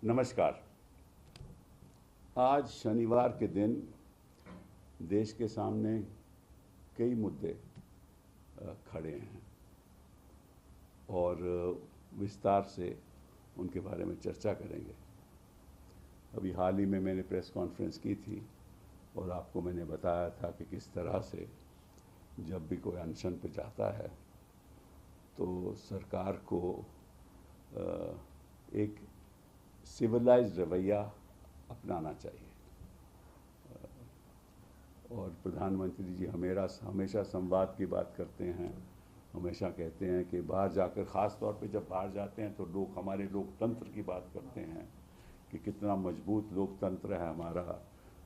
नमस्कार। आज शनिवार के दिन देश के सामने कई मुद्दे खड़े हैं और विस्तार से उनके बारे में चर्चा करेंगे। अभी हाल ही में मैंने प्रेस कॉन्फ्रेंस की थी और आपको मैंने बताया था कि किस तरह से जब भी कोई अनशन पे जाता है तो सरकार को एक सिविलाइज्ड रवैया अपनाना चाहिए। और प्रधानमंत्री जी हमेशा संवाद की बात करते हैं, हमेशा कहते हैं कि बाहर जाकर, ख़ास तौर पे जब बाहर जाते हैं तो लोग हमारे लोकतंत्र की बात करते हैं कि कितना मजबूत लोकतंत्र है हमारा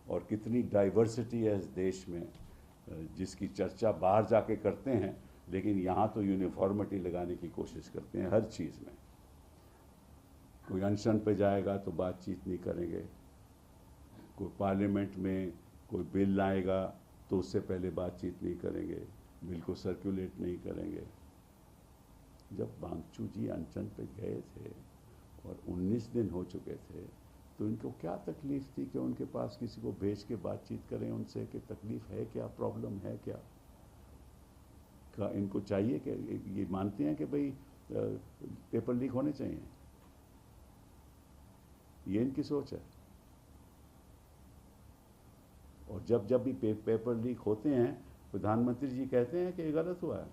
और कितनी डाइवर्सिटी है इस देश में, जिसकी चर्चा बाहर जाके करते हैं, लेकिन यहाँ तो यूनिफॉर्मिटी लगाने की कोशिश करते हैं हर चीज़ में। कोई अनशन पे जाएगा तो बातचीत नहीं करेंगे, कोई पार्लियामेंट में कोई बिल लाएगा तो उससे पहले बातचीत नहीं करेंगे, बिल को सर्कुलेट नहीं करेंगे। जब वांगचुक जी अनशन पे गए थे और 19 दिन हो चुके थे तो इनको क्या तकलीफ़ थी कि उनके पास किसी को भेज के बातचीत करें उनसे कि तकलीफ़ है क्या, प्रॉब्लम है क्या। इनको चाहिए कि ये मानते हैं कि भाई पेपर लीक होने चाहिए, ये इनकी सोच है। और जब भी पेपर लीक होते हैं प्रधानमंत्री जी कहते हैं कि ये गलत हुआ है,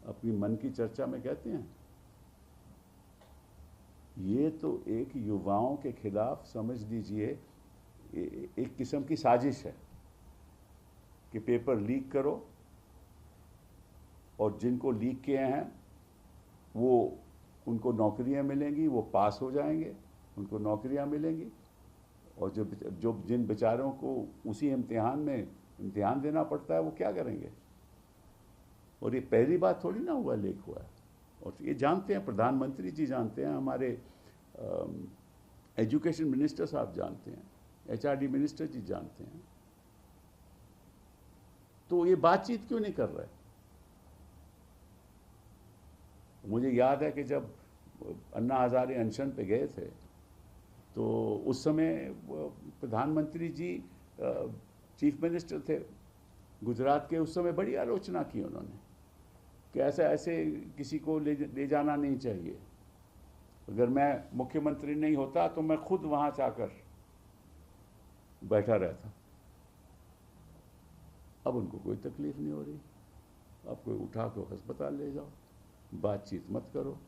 अपनी मन की चर्चा में कहते हैं। ये तो एक युवाओं के खिलाफ समझ लीजिए एक किस्म की साजिश है कि पेपर लीक करो और जिनको लीक किए हैं वो उनको नौकरियां मिलेंगी, वो पास हो जाएंगे, उनको नौकरियां मिलेंगी, और जो जिन बेचारों को उसी इम्तिहान देना पड़ता है वो क्या करेंगे। और ये पहली बात थोड़ी ना हुआ लीक हुआ है, और ये जानते हैं, प्रधानमंत्री जी जानते हैं, हमारे एजुकेशन मिनिस्टर साहब जानते हैं, HRD मिनिस्टर जी जानते हैं। तो ये बातचीत क्यों नहीं कर रहे। मुझे याद है कि जब अन्ना हजारे अनशन पे गए थे तो उस समय प्रधानमंत्री जी चीफ मिनिस्टर थे गुजरात के, उस समय बड़ी आलोचना की उन्होंने कि ऐसे किसी को ले जाना नहीं चाहिए। अगर मैं मुख्यमंत्री नहीं होता तो मैं खुद वहाँ जाकर बैठा रहता। अब उनको कोई तकलीफ नहीं हो रही, अब कोई उठा के अस्पताल ले जाओ, बातचीत मत करो।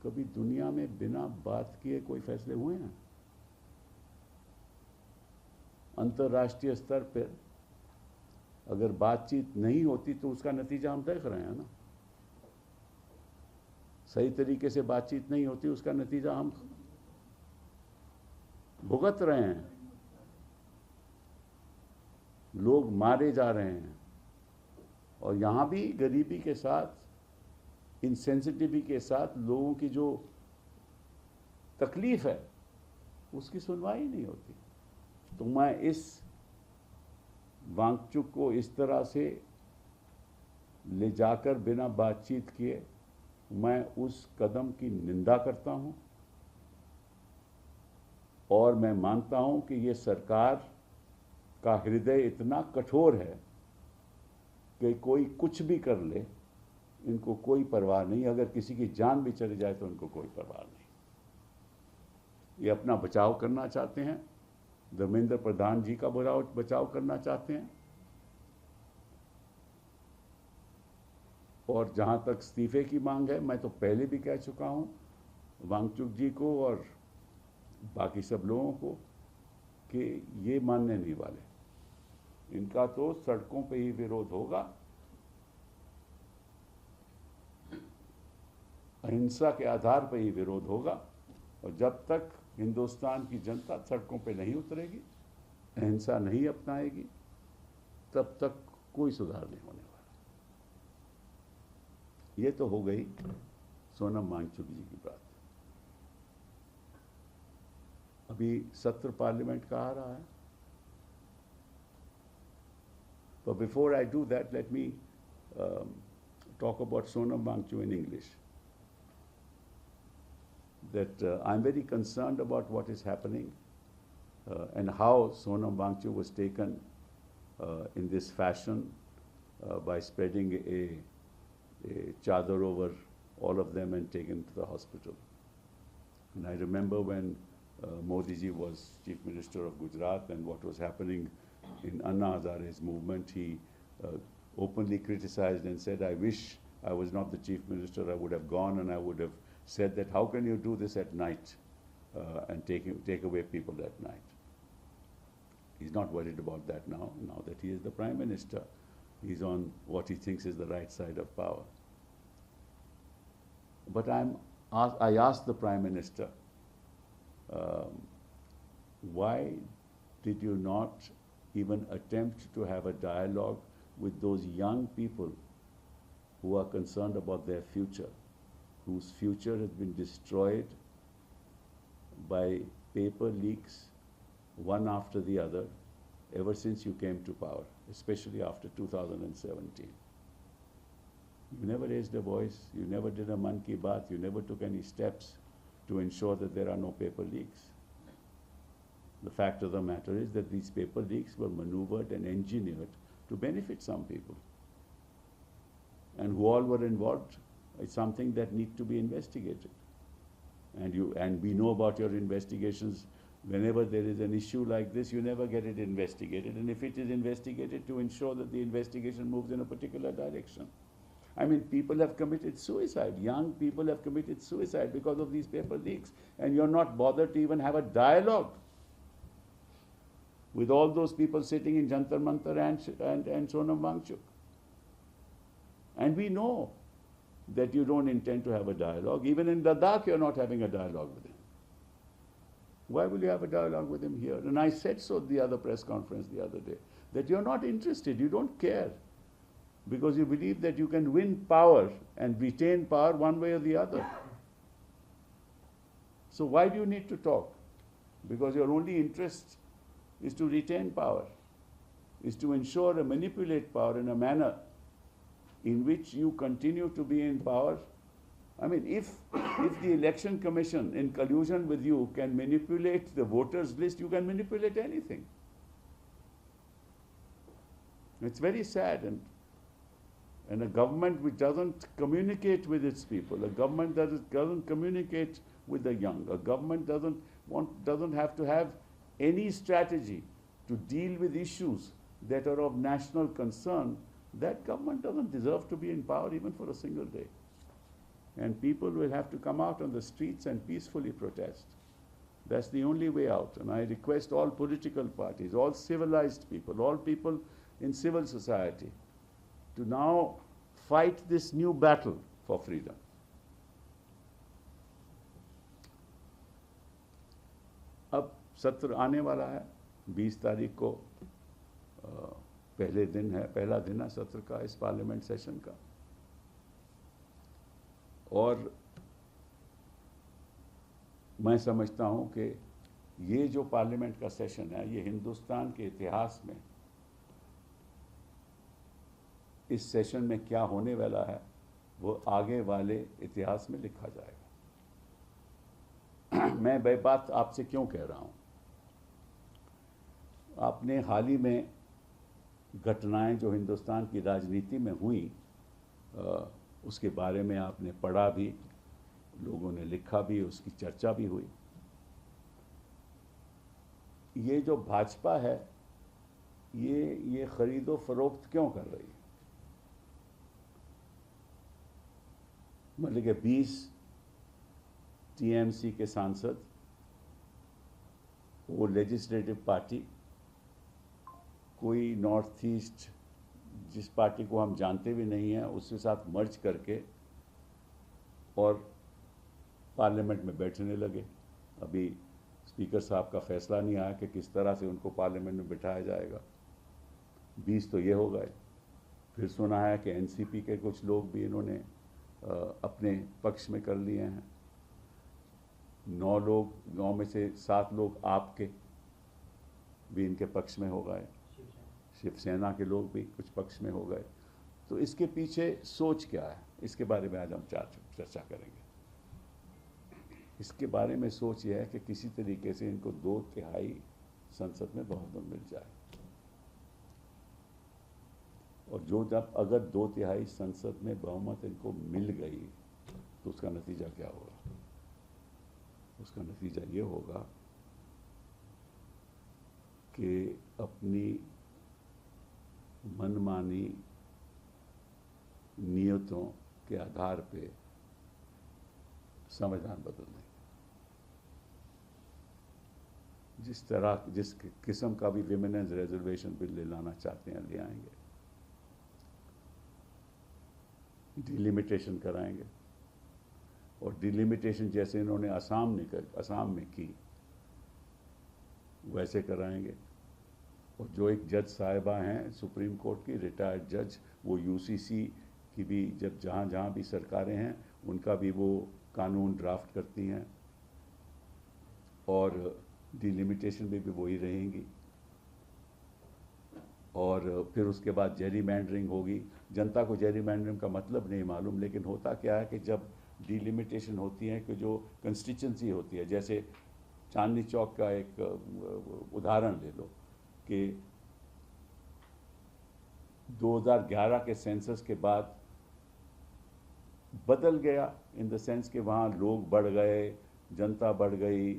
कभी दुनिया में बिना बात किए कोई फैसले हुए हैं? अंतर्राष्ट्रीय स्तर पर अगर बातचीत नहीं होती तो उसका नतीजा हम देख रहे हैं ना। सही तरीके से बातचीत नहीं होती, उसका नतीजा हम भुगत रहे हैं। लोग मारे जा रहे हैं और यहाँ भी गरीबी के साथ, इनसेंसिटिविटी के साथ लोगों की जो तकलीफ है उसकी सुनवाई नहीं होती। तो मैं इस वांगचुक को इस तरह से ले जाकर बिना बातचीत किए, मैं उस कदम की निंदा करता हूं और मैं मानता हूं कि ये सरकार का हृदय इतना कठोर है कि कोई कुछ भी कर ले, इनको कोई परवाह नहीं। अगर किसी की जान भी चली जाए तो इनको कोई परवाह नहीं। ये अपना बचाव करना चाहते हैं, धर्मेंद्र प्रधान जी का बचाव करना चाहते हैं। और जहां तक इस्तीफे की मांग है, मैं तो पहले भी कह चुका हूं वांगचुक जी को और बाकी सब लोगों को कि ये मानने नहीं वाले। इनका तो सड़कों पे ही विरोध होगा, अहिंसा के आधार पर ही विरोध होगा। और जब तक हिंदुस्तान की जनता सड़कों पे नहीं उतरेगी, अहिंसा नहीं अपनाएगी, तब तक कोई सुधार नहीं होने वाला। ये तो हो गई सोनम वांगचुक जी की बात। अभी सत्र पार्लियामेंट का आ रहा है, तो before I do that let me talk about Sonam Wangchuck in English. that I'm very concerned about what is happening and how Sonam Wangchuk was taken in this fashion by spreading a chadar over all of them and taken to the hospital. And I remember when Modi ji was Chief Minister of Gujarat and what was happening in Anna Hazare's movement, he openly criticized and said, I wish I was not the Chief Minister, I would have gone and I would have said that how can you do this at night and take away people at night. He's not worried about that now that he is the Prime Minister. He's on what he thinks is the right side of power. But I asked the Prime Minister, why did you not even attempt to have a dialogue with those young people who are concerned about their future, whose future has been destroyed by paper leaks, one after the other, ever since you came to power, especially after 2017. You never raised a voice, you never did a Man Ki Baat, you never took any steps to ensure that there are no paper leaks. The fact of the matter is that these paper leaks were maneuvered and engineered to benefit some people. And who all were involved is something that needs to be investigated. And we know about your investigations. Whenever there is an issue like this, you never get it investigated. And if it is investigated, to ensure that the investigation moves in a particular direction. I mean, people have committed suicide. Young people have committed suicide because of these paper leaks. And you're not bothered to even have a dialogue with all those people sitting in Jantar Mantar and Sonam Wangchuk. And we know that you don't intend to have a dialogue. Even in Ladakh, you're not having a dialogue with him. Why will you have a dialogue with him here? And I said so at the other press conference the other day, that you're not interested, you don't care, because you believe that you can win power and retain power one way or the other. So why do you need to talk? Because your only interest is to retain power, is to ensure and manipulate power in a manner in which you continue to be in power. I mean, if the Election Commission, in collusion with you, can manipulate the voters list, you can manipulate anything. It's very sad. And a government which doesn't communicate with its people, a government that doesn't communicate with the young, a government doesn't have to have any strategy to deal with issues that are of national concern, that government doesn't deserve to be in power even for a single day. And people will have to come out on the streets and peacefully protest. That's the only way out. And I request all political parties, all civilized people, all people in civil society, to now fight this new battle for freedom. अब सत्र आने वाला है, 20 तारीख को पहला दिन है सत्र का, इस पार्लियामेंट सेशन का। और मैं समझता हूं कि ये जो पार्लियामेंट का सेशन है, ये हिंदुस्तान के इतिहास में, इस सेशन में क्या होने वाला है वो आगे वाले इतिहास में लिखा जाएगा। मैं वह बात आपसे क्यों कह रहा हूं? आपने हाल ही में घटनाएं जो हिंदुस्तान की राजनीति में हुई, उसके बारे में आपने पढ़ा भी, लोगों ने लिखा भी, उसकी चर्चा भी हुई। ये जो भाजपा है, ये खरीदो फरोख्त क्यों कर रही है? मतलब कि 20 टीएमसी के सांसद, वो लेजिस्लेटिव पार्टी, कोई नॉर्थ ईस्ट जिस पार्टी को हम जानते भी नहीं हैं, उसके साथ मर्ज करके और पार्लियामेंट में बैठने लगे। अभी स्पीकर साहब का फैसला नहीं आया कि किस तरह से उनको पार्लियामेंट में बिठाया जाएगा। 20 तो ये हो गए। फिर सुना है कि एनसीपी के कुछ लोग भी इन्होंने अपने पक्ष में कर लिए हैं। 9 में से 7 लोग आपके भी इनके पक्ष में हो गए। शिवसेना के लोग भी कुछ पक्ष में हो गए। तो इसके पीछे सोच क्या है, इसके बारे में आज हम चर्चा करेंगे। इसके बारे में सोच यह है कि किसी तरीके से इनको 2/3 संसद में बहुमत मिल जाए, और जो जब अगर 2/3 संसद में बहुमत इनको मिल गई तो उसका नतीजा क्या होगा? उसका नतीजा ये होगा कि अपनी मनमानी नियतों के आधार पे संविधान बदल देंगे। जिस तरह जिस किस्म का भी विमेन्स रिजर्वेशन बिल ले लाना चाहते हैं ले आएंगे, डिलिमिटेशन कराएंगे, और डिलिमिटेशन जैसे इन्होंने असम में की वैसे कराएंगे। और जो एक जज साहिबा हैं सुप्रीम कोर्ट की, रिटायर्ड जज, वो यूसीसी की भी जब जहाँ भी सरकारें हैं उनका भी वो कानून ड्राफ्ट करती हैं, और डिलिमिटेशन में भी वही रहेंगी। और फिर उसके बाद जेरीमैंडरिंग होगी। जनता को जेरीमैंडरिंग का मतलब नहीं मालूम, लेकिन होता क्या है कि जब डिलिमिटेशन होती है कि जो कंस्टिट्यूंसी होती है, जैसे चांदनी चौक का एक उदाहरण ले लो कि 2011 के सेंसस के बाद बदल गया, इन द सेंस कि वहाँ लोग बढ़ गए, जनता बढ़ गई,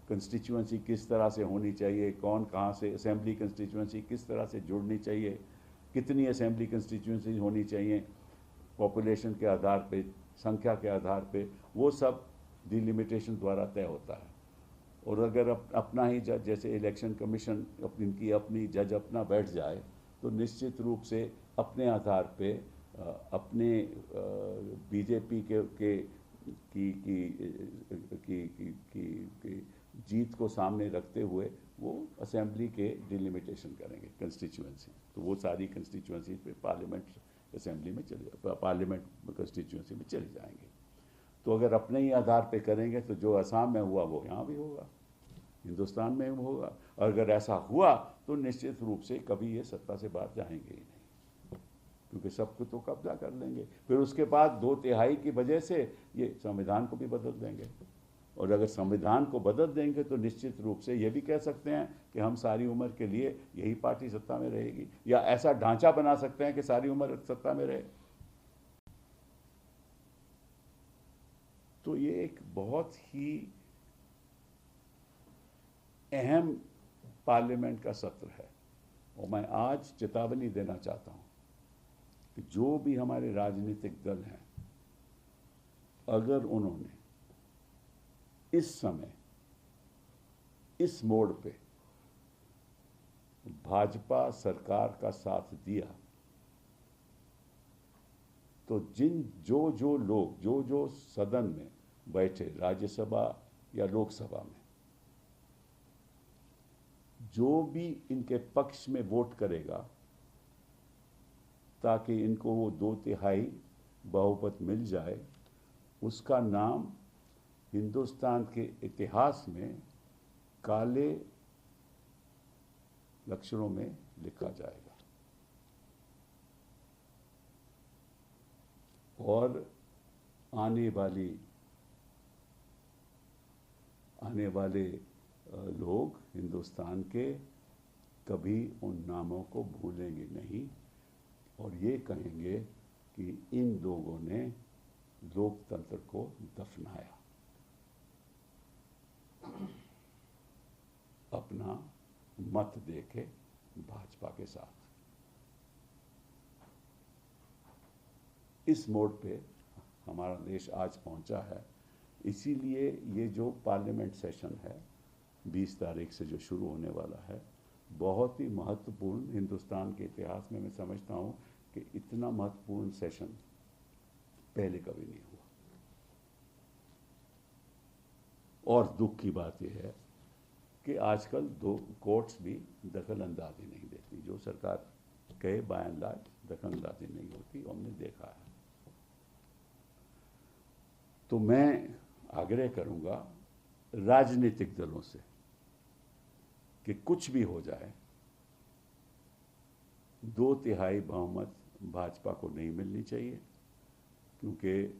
कंस्टिट्यूंसी किस तरह से होनी चाहिए, कौन कहाँ से, असेंबली कंस्टिट्यूंसी किस तरह से जुड़नी चाहिए, कितनी असेंबली कंस्टिट्यूंसी होनी चाहिए पॉपुलेशन के आधार पे, संख्या के आधार पे, वो सब डिलिमिटेशन द्वारा तय होता है। और अगर अपना ही जज, जैसे इलेक्शन कमीशन इनकी अपनी जज अपना बैठ जाए तो निश्चित रूप से अपने आधार पे अपने बीजेपी की जीत को सामने रखते हुए वो असेंबली के डिलिमिटेशन करेंगे कंस्टिट्यूंसी। तो वो सारी कंस्टिट्यूंसी पे पार्लियामेंट असेंबली में पार्लियामेंट कंस्टिट्यूंसी में चले जाएंगे। तो अगर अपने ही आधार पे करेंगे तो जो असम में हुआ वो यहाँ भी होगा, हिंदुस्तान में भी होगा। और अगर ऐसा हुआ तो निश्चित रूप से कभी ये सत्ता से बाहर जाएंगे ही नहीं, क्योंकि सबको तो कब्जा कर लेंगे। फिर उसके बाद 2/3 की वजह से ये संविधान को भी बदल देंगे, और अगर संविधान को बदल देंगे तो निश्चित रूप से ये भी कह सकते हैं कि हम सारी उम्र के लिए यही पार्टी सत्ता में रहेगी, या ऐसा ढांचा बना सकते हैं कि सारी उम्र सत्ता में रहे। तो ये एक बहुत ही अहम पार्लियामेंट का सत्र है, और मैं आज चेतावनी देना चाहता हूं कि जो भी हमारे राजनीतिक दल हैं, अगर उन्होंने इस समय इस मोड़ पे भाजपा सरकार का साथ दिया तो जो लोग जो सदन में बैठे, राज्यसभा या लोकसभा में, जो भी इनके पक्ष में वोट करेगा ताकि इनको वो 2/3 बहुमत मिल जाए, उसका नाम हिंदुस्तान के इतिहास में काले अक्षरों में लिखा जाएगा। और आने वाले लोग हिंदुस्तान के कभी उन नामों को भूलेंगे नहीं, और ये कहेंगे कि इन लोगों ने लोकतंत्र को दफनाया, अपना मत देके भाजपा के साथ। इस मोड़ पे हमारा देश आज पहुंचा है। इसीलिए ये जो पार्लियामेंट सेशन है 20 तारीख से जो शुरू होने वाला है, बहुत ही महत्वपूर्ण, हिंदुस्तान के इतिहास में मैं समझता हूं कि इतना महत्वपूर्ण सेशन पहले कभी नहीं हुआ। और दुख की बात यह है कि आजकल कोर्ट्स भी दखल अंदाजी नहीं देती, जो सरकार कहे बाय एंड लार्ज दखल अंदाजी नहीं होती, हमने देखा है। तो मैं आग्रह करूंगा राजनीतिक दलों से कि कुछ भी हो जाए, 2/3 बहुमत भाजपा को नहीं मिलनी चाहिए, क्योंकि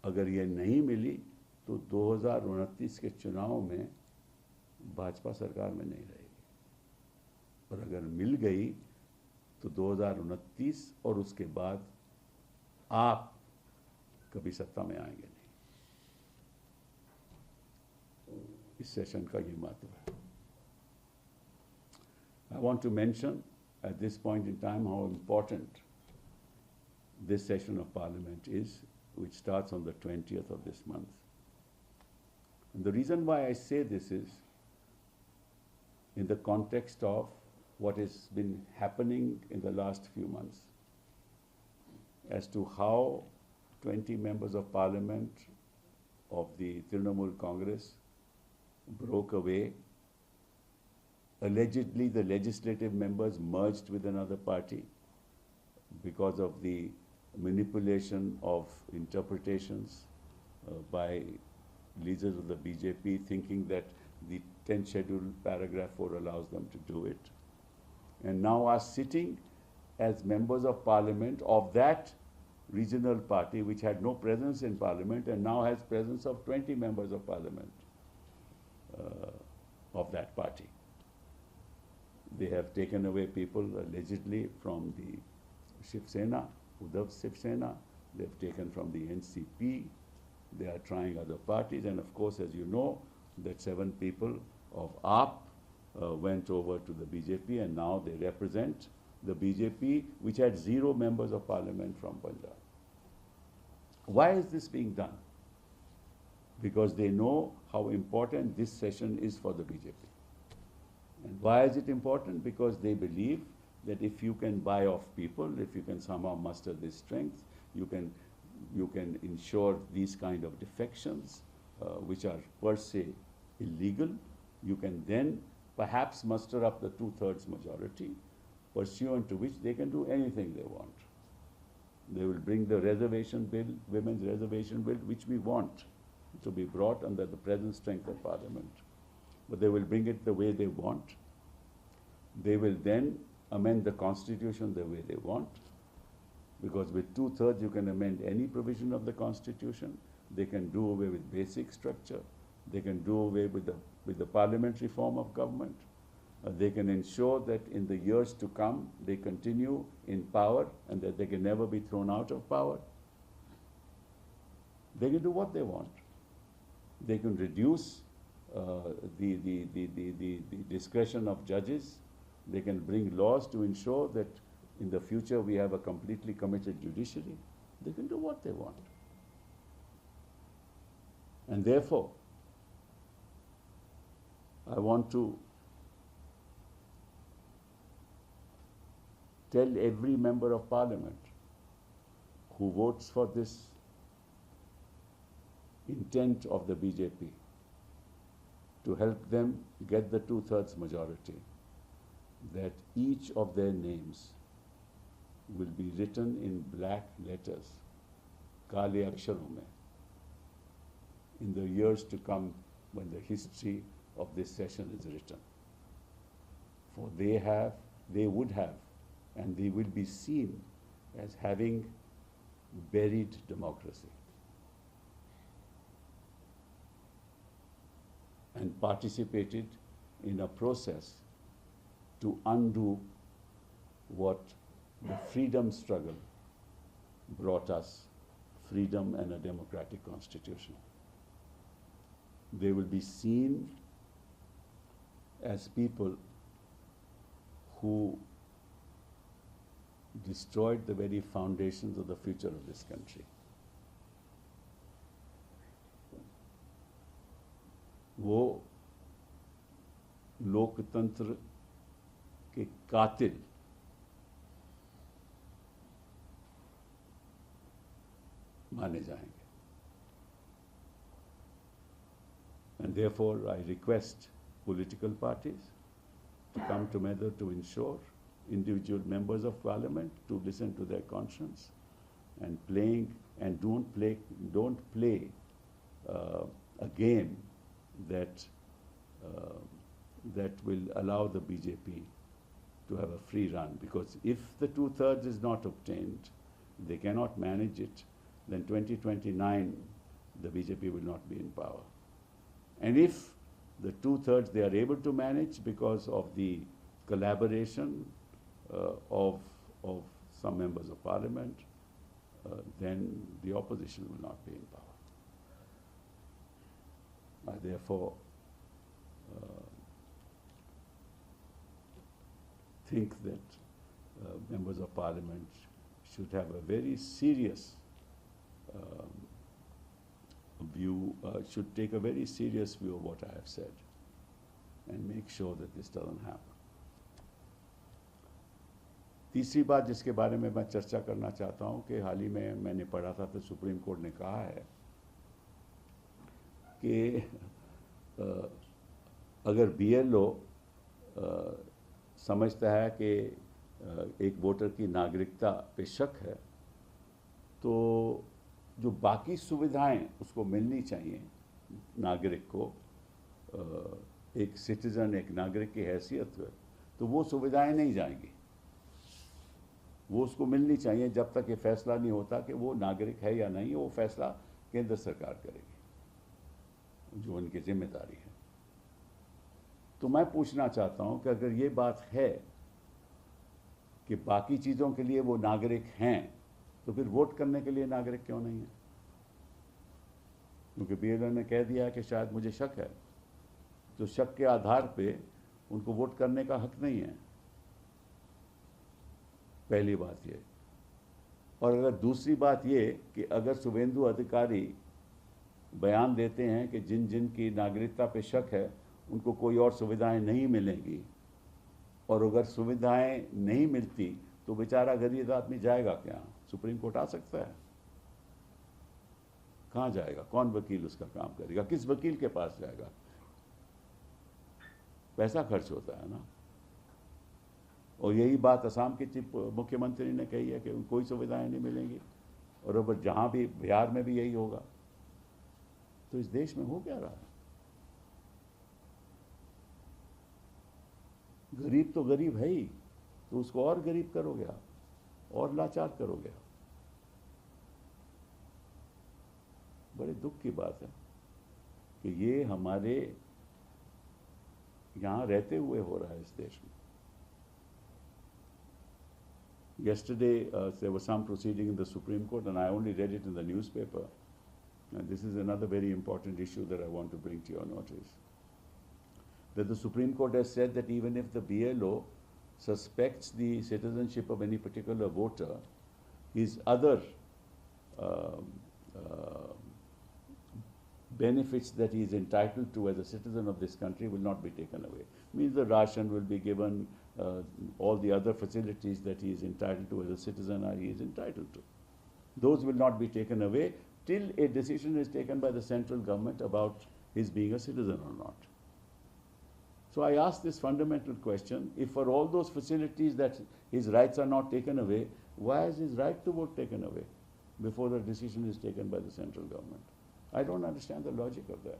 अगर ये नहीं मिली तो 2029 के चुनाव में भाजपा सरकार में नहीं रहेगी, और अगर मिल गई तो 2029 और उसके बाद आप कभी सत्ता में आएंगे नहीं। इस सेशन का ये महत्व है। I want to mention at this point in time how important this session of Parliament is, which starts on the 20th of this month. And the reason why I say this is in the context of what has been happening in the last few months as to how 20 members of Parliament of the Trinamool Congress broke away. Allegedly, the legislative members merged with another party because of the manipulation of interpretations by leaders of the BJP, thinking that the 10th schedule paragraph 4 allows them to do it. And now are sitting as members of parliament of that regional party which had no presence in parliament and now has presence of 20 members of parliament of that party. They have taken away people allegedly from the Shiv Sena, Uddhav Shiv Sena. They have taken from the NCP. They are trying other parties. And of course, as you know, that 7 people of AAP went over to the BJP, and now they represent the BJP, which had 0 members of parliament from Punjab. Why is this being done? Because they know how important this session is for the BJP. And why is it important? Because they believe that if you can buy off people, if you can somehow muster this strength, you can ensure these kind of defections, which are per se illegal. You can then perhaps muster up the 2/3 majority, pursuant to which they can do anything they want. They will bring the reservation bill, women's reservation bill, which we want to be brought under the present strength of Parliament. But they will bring it the way they want. They will then amend the Constitution the way they want, because with 2/3 you can amend any provision of the Constitution. They can do away with basic structure. They can do away with the parliamentary form of government. They can ensure that in the years to come they continue in power and that they can never be thrown out of power. They can do what they want. They can reduce the discretion of judges. They can bring laws to ensure that in the future we have a completely committed judiciary. They can do what they want. And therefore, I want to tell every member of parliament who votes for this intent of the BJP to help them get the 2/3 majority, that each of their names will be written in black letters, Kale Aksharon mein, in the years to come when the history of this session is written. For they would have, and they will be seen as having buried democracy and participated in a process to undo what the freedom struggle brought us, freedom and a democratic constitution. They will be seen as people who destroyed the very foundations of the future of this country. वो लोकतंत्र के कातिल माने जाएंगे. And therefore, I request political parties to come together to ensure individual members of parliament to listen to their conscience and don't play a game that will allow the BJP to have a free run. Because if the 2/3 is not obtained, they cannot manage it, then 2029 the BJP will not be in power. And if the 2/3 they are able to manage because of the collaboration of some members of parliament, then the opposition will not be in power. I therefore think that members of parliament should have a very serious view, should take a very serious view of what I have said and make sure that this doesn't happen. तीसरी बात जिसके बारे में मैं चर्चा करना चाहता हूँ कि हाल ही में मैंने पढ़ा था तो सुप्रीम कोर्ट ने कहा है कि अगर BLO समझता है कि एक वोटर की नागरिकता पे शक है तो जो बाकी सुविधाएं उसको मिलनी चाहिए नागरिक को एक सिटीजन एक नागरिक की हैसियत में, तो वो सुविधाएं नहीं जाएंगी। वो उसको मिलनी चाहिए जब तक ये फैसला नहीं होता कि वो नागरिक है या नहीं। वो फैसला केंद्र सरकार करेगी जो उनकी जिम्मेदारी है। तो मैं पूछना चाहता हूं कि अगर ये बात है कि बाकी चीज़ों के लिए वो नागरिक हैं तो फिर वोट करने के लिए नागरिक क्यों नहीं है? क्योंकि BLO ने कह दिया कि शायद मुझे शक है, तो शक के आधार पे उनको वोट करने का हक नहीं है। पहली बात ये। और अगर दूसरी बात ये कि अगर शुभेंदु अधिकारी बयान देते हैं कि जिन जिन की नागरिकता पे शक है उनको कोई और सुविधाएं नहीं मिलेंगी, और अगर सुविधाएं नहीं मिलती तो बेचारा गरीब आदमी जाएगा क्या? सुप्रीम कोर्ट आ सकता है? कहाँ जाएगा? कौन वकील उसका काम करेगा? किस वकील के पास जाएगा? पैसा खर्च होता है ना। और यही बात असम के चीफ मुख्यमंत्री ने कही है कि कोई सुविधाएं नहीं मिलेंगी, और अब जहां भी बिहार में भी यही होगा। तो इस देश में हो क्या रहा है? गरीब तो गरीब है ही, तो उसको और गरीब करोगे आप, और लाचार करोगे आप। बड़े दुख की बात है कि ये हमारे यहाँ रहते हुए हो रहा है इस देश में। Yesterday, there was some proceeding in the Supreme Court, and I only read it in the newspaper. And this is another very important issue that I want to bring to your notice. That the Supreme Court has said that even if the BLO suspects the citizenship of any particular voter, his other benefits that he is entitled to as a citizen of this country will not be taken away. Means the ration will be given, all the other facilities that he is entitled to as a citizen he is entitled to. Those will not be taken away till a decision is taken by the central government about his being a citizen or not. So I ask this fundamental question: if for all those facilities that his rights are not taken away, why is his right to vote taken away before the decision is taken by the central government? I don't understand the logic of that.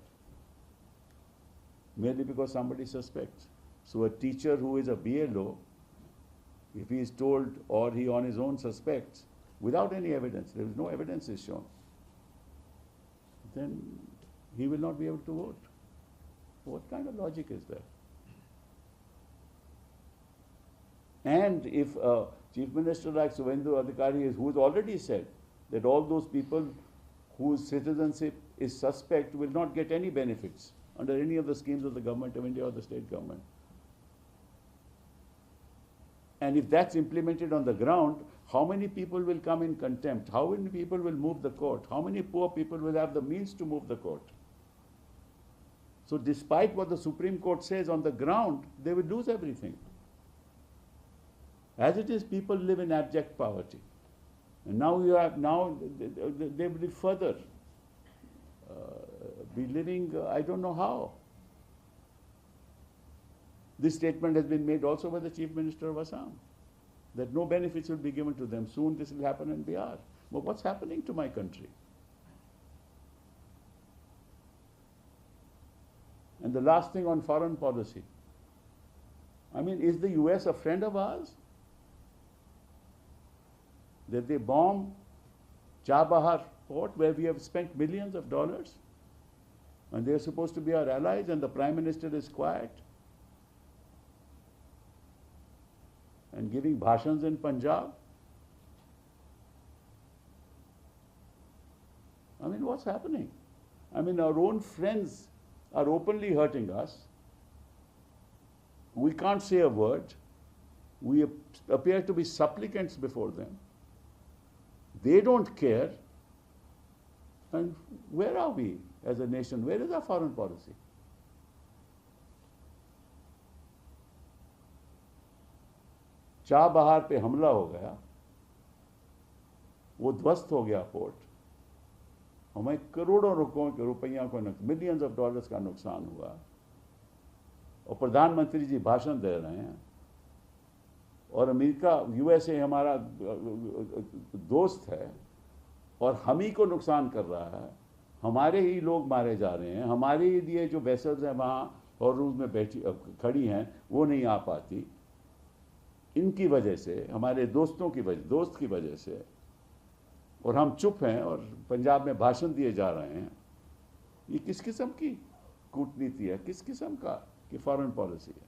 Merely because somebody suspects. So a teacher who is a BLO, if he is told or he on his own suspects, without any evidence, there is no evidence is shown, then he will not be able to vote. What kind of logic is that? And if a Chief Minister like Subhendu Adhikari who has already said that all those people whose citizenship is suspect will not get any benefits under any of the schemes of the Government of India or the state government. And if that's implemented on the ground, how many people will come in contempt? How many people will move the court? How many poor people will have the means to move the court? So despite what the Supreme Court says on the ground, they will lose everything. As it is, people live in abject poverty. And now they will further be living, I don't know how. This statement has been made also by the Chief Minister of Assam, that no benefits will be given to them. Soon this will happen in Bihar. But what's happening to my country? And the last thing on foreign policy. I mean, is the US a friend of ours? That they bomb Chabahar port where we have spent millions of dollars, and they're supposed to be our allies, and the Prime Minister is quiet and giving bhashans in Punjab. I mean, what's happening? I mean, our own friends are openly hurting us. We can't say a word. We appear to be supplicants before them. They don't care. And where are we as a nation? Where is our foreign policy? Chabahar पे हमला हो गया, वो ध्वस्त हो गया port, हमें करोड़ों रुपयों को मिलियंस ऑफ डॉलर्स का नुकसान हुआ, और प्रधानमंत्री जी भाषण दे रहे हैं, और अमेरिका यूएसए हमारा दोस्त है और हम ही को नुकसान कर रहा है, हमारे ही लोग मारे जा रहे हैं, हमारे ही लिए जो वेसल्स हैं वहाँ हॉर्मुज़ में बैठी खड़ी हैं वो नहीं आ पाती, इनकी वजह से, हमारे दोस्त की वजह से, और हम चुप हैं और पंजाब में भाषण दिए जा रहे हैं। ये किस किस्म की कूटनीति है, किस किस्म का कि फॉरेन पॉलिसी है?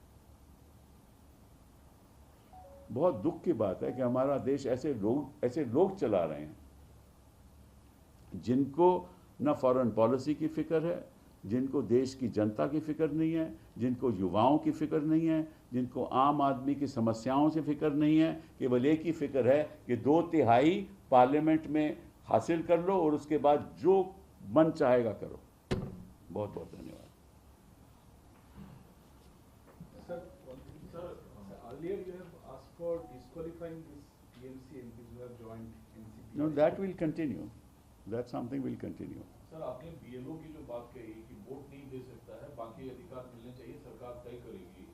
बहुत दुख की बात है कि हमारा देश ऐसे लोग चला रहे हैं जिनको न फॉरेन पॉलिसी की फिक्र है, जिनको देश की जनता की फिक्र नहीं है, जिनको युवाओं की फिक्र नहीं है, जिनको आम आदमी की समस्याओं से फिक्र नहीं है। केवल एक ही फिक्र है कि 2/3 पार्लियामेंट में हासिल कर लो और उसके बाद जो मन चाहेगा करो। बहुत बहुत धन्यवाद। Sir, earlier you have asked for disqualifying these TMC MPs who have joined NCP. No, that will continue. That something will continue. Sir, आपने BLO की जो बात कही कि वोट नहीं दे सकता है, बाकी अधिकार मिलने चाहिए, सरकार तय करेगी।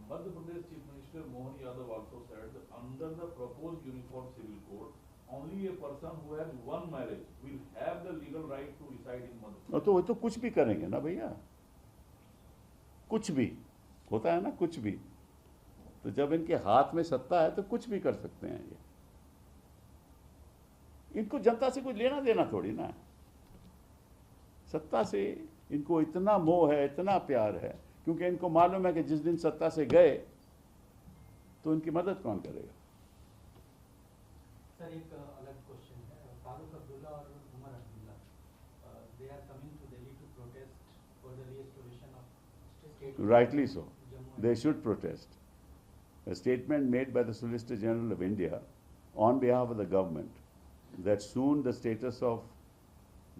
Madhya Pradesh chief minister Mohan Yadav also said under the proposed uniform civil code, only a person who has one marriage will have the legal right to reside in Madhya Pradesh. तो वो तो कुछ भी करेंगे ना भैया, कुछ भी होता है ना, कुछ भी। तो जब इनके हाथ में सत्ता है तो कुछ भी कर सकते हैं ये। इनको जनता से कोई लेना देना थोड़ी ना है। सत्ता से इनको इतना मोह है, इतना प्यार है, क्योंकि इनको मालूम है कि जिस दिन सत्ता से गए तो इनकी मदद कौन करेगा। सर, एक अलग क्वेश्चन है। फारूक अब्दुल्ला और Omar Abdullah, they are coming to Delhi to protest for the restoration of state. Rightly so. They should protest. A statement made by the Solicitor General of India on behalf of the government that soon the status of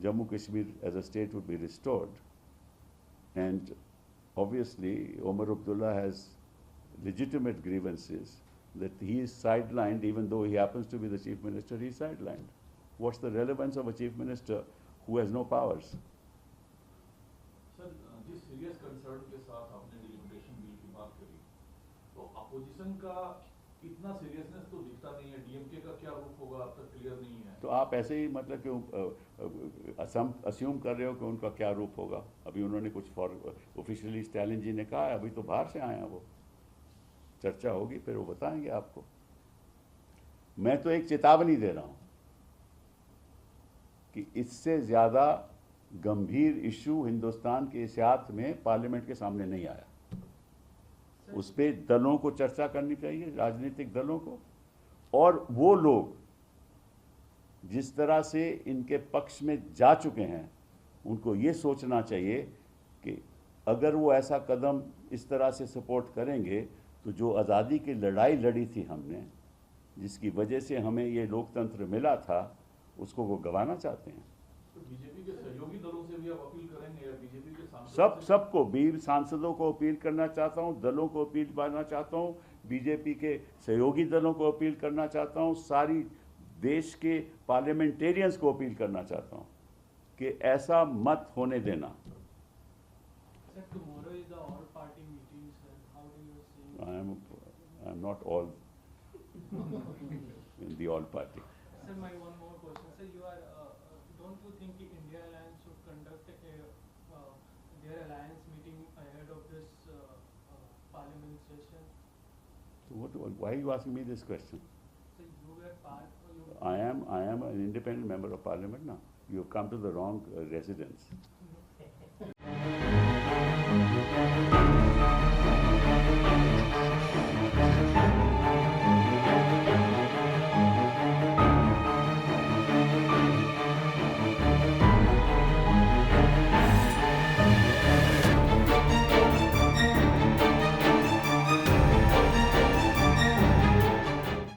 Jammu Kashmir as a state would be restored, and obviously Omar Abdullah has legitimate grievances that he is sidelined, even though he happens to be the chief minister, he is sidelined. What's the relevance of a chief minister who has no powers? Sir, जिस serious concern के साथ आपने delimitation bill की बात करी, तो opposition का इतना सीरियसनेस तो दिखता नहीं है। डीएमके का क्या रूप होगा अब तक क्लियर नहीं है। तो आप ऐसे ही मतलब क्यों अस्यूम कर रहे हो कि उनका क्या रूप होगा? अभी उन्होंने कुछ ऑफिशियली स्टैलिन जी ने कहा है, अभी तो बाहर से आए हैं, वो चर्चा होगी फिर वो बताएंगे आपको। मैं तो एक चेतावनी दे रहा हूं कि इससे ज्यादा गंभीर इश्यू हिंदुस्तान के इतिहास में पार्लियामेंट के सामने नहीं आया। उस पे दलों को चर्चा करनी चाहिए, राजनीतिक दलों को, और वो लोग जिस तरह से इनके पक्ष में जा चुके हैं उनको ये सोचना चाहिए कि अगर वो ऐसा कदम इस तरह से सपोर्ट करेंगे तो जो आज़ादी की लड़ाई लड़ी थी हमने, जिसकी वजह से हमें ये लोकतंत्र मिला था, उसको वो गंवाना चाहते हैं। तो बीजेपी के सहयोगी दलों से भी आप अपील करेंगे या बीजेपी के सांसद? सबको भी, सांसदों को अपील करना चाहता हूं, दलों को अपील करना चाहता हूं, बीजेपी के सहयोगी दलों को अपील करना चाहता हूं, सारी देश के पार्लियामेंटेरियंस को अपील करना चाहता हूं कि ऐसा मत होने देना। Sir, tomorrow is the all party meeting, sir. How do you see? I am not all in the all party. Sir, my one more question. Sir, you are, don't you think the India Alliance should conduct their alliance meeting ahead of this parliament session? So why are you asking me this question? So you were part. I am an independent member of parliament now. You have come to the wrong residence.